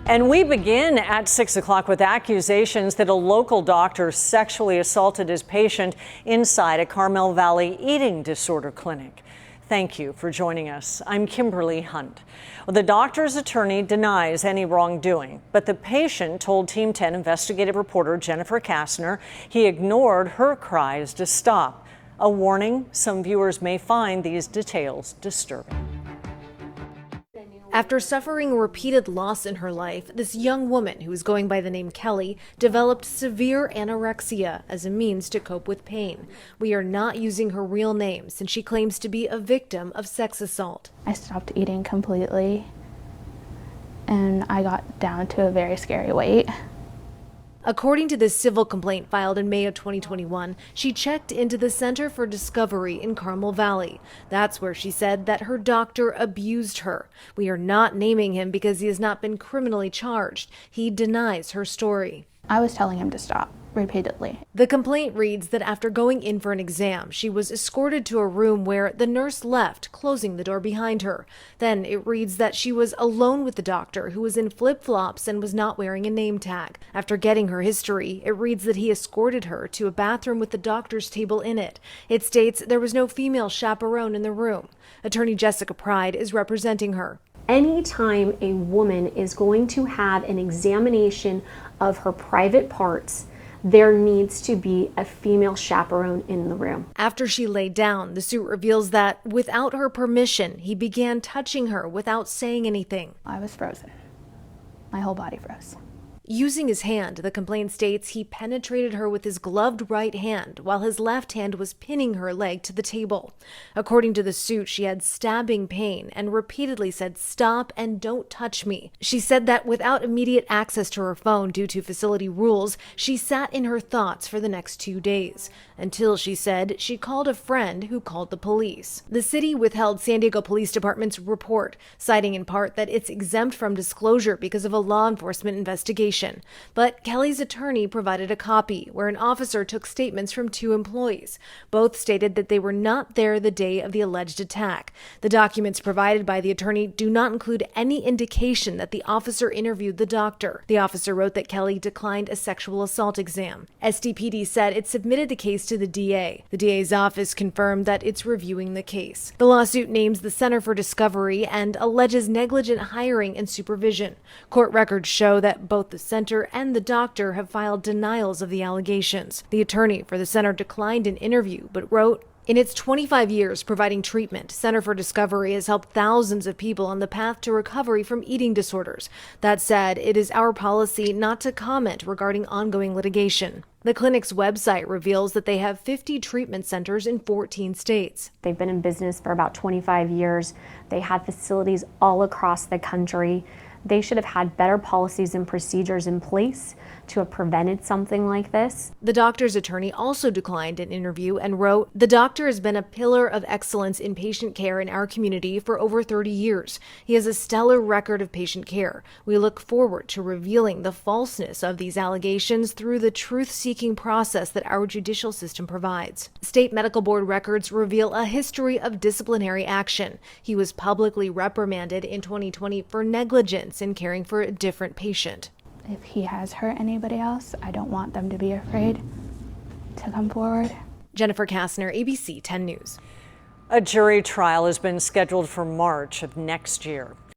And we begin at 6 o'clock with accusations that a local doctor sexually assaulted his patient inside a Carmel Valley eating disorder clinic. Thank you for joining us. I'm Kimberly Hunt. The doctor's attorney denies any wrongdoing, but the patient told Team 10 investigative reporter Jennifer Kastner he ignored her cries to stop. A warning, some viewers may find these details disturbing. After suffering repeated loss in her life, this young woman, who is going by the name Kelly, developed severe anorexia as a means to cope with pain. We are not using her real name since she claims to be a victim of sex assault. I stopped eating completely and I got down to a very scary weight. According to the civil complaint filed in May of 2021, she checked into the Center for Discovery in Carmel Valley. That's where she said that her doctor abused her. We are not naming him because he has not been criminally charged. He denies her story. I was telling him to stop repeatedly. The complaint reads that after going in for an exam, she was escorted to a room where the nurse left, closing the door behind her. Then it reads that she was alone with the doctor, who was in flip-flops and was not wearing a name tag. After getting her history, it reads that he escorted her to a bathroom with the doctor's table in it. It states there was no female chaperone in the room. Attorney Jessica Pride is representing her. Anytime a woman is going to have an examination of her private parts, there needs to be a female chaperone in the room. After she laid down, the suit reveals that without her permission, he began touching her without saying anything. I was frozen. My whole body froze. Using his hand, the complaint states he penetrated her with his gloved right hand while his left hand was pinning her leg to the table. According to the suit, she had stabbing pain and repeatedly said, "Stop and don't touch me." She said that without immediate access to her phone due to facility rules, she sat in her thoughts for the next 2 days, until she said she called a friend who called the police. The city withheld San Diego Police Department's report, citing in part that it's exempt from disclosure because of a law enforcement investigation. But Kelly's attorney provided a copy where an officer took statements from 2 employees. Both stated that they were not there the day of the alleged attack. The documents provided by the attorney do not include any indication that the officer interviewed the doctor. The officer wrote that Kelly declined a sexual assault exam. SDPD said it submitted the case to the DA. The DA's office confirmed that it's reviewing the case. The lawsuit names the Center for Discovery and alleges negligent hiring and supervision. Court records show that both the center and the doctor have filed denials of the allegations. The attorney for the center declined an interview, but wrote, "In its 25 years providing treatment, Center for Discovery has helped thousands of people on the path to recovery from eating disorders. That said, it is our policy not to comment regarding ongoing litigation." The clinic's website reveals that they have 50 treatment centers in 14 states. They've been in business for about 25 years. They have facilities all across the country. They should have had better policies and procedures in place to have prevented something like this. The doctor's attorney also declined an interview and wrote, "The doctor has been a pillar of excellence in patient care in our community for over 30 years. He has a stellar record of patient care. We look forward to revealing the falseness of these allegations through the truth-seeking process that our judicial system provides." State medical board records reveal a history of disciplinary action. He was publicly reprimanded in 2020 for negligence in caring for a different patient. If he has hurt anybody else, I don't want them to be afraid to come forward. Jennifer Kastner, ABC 10 News. A jury trial has been scheduled for March of next year.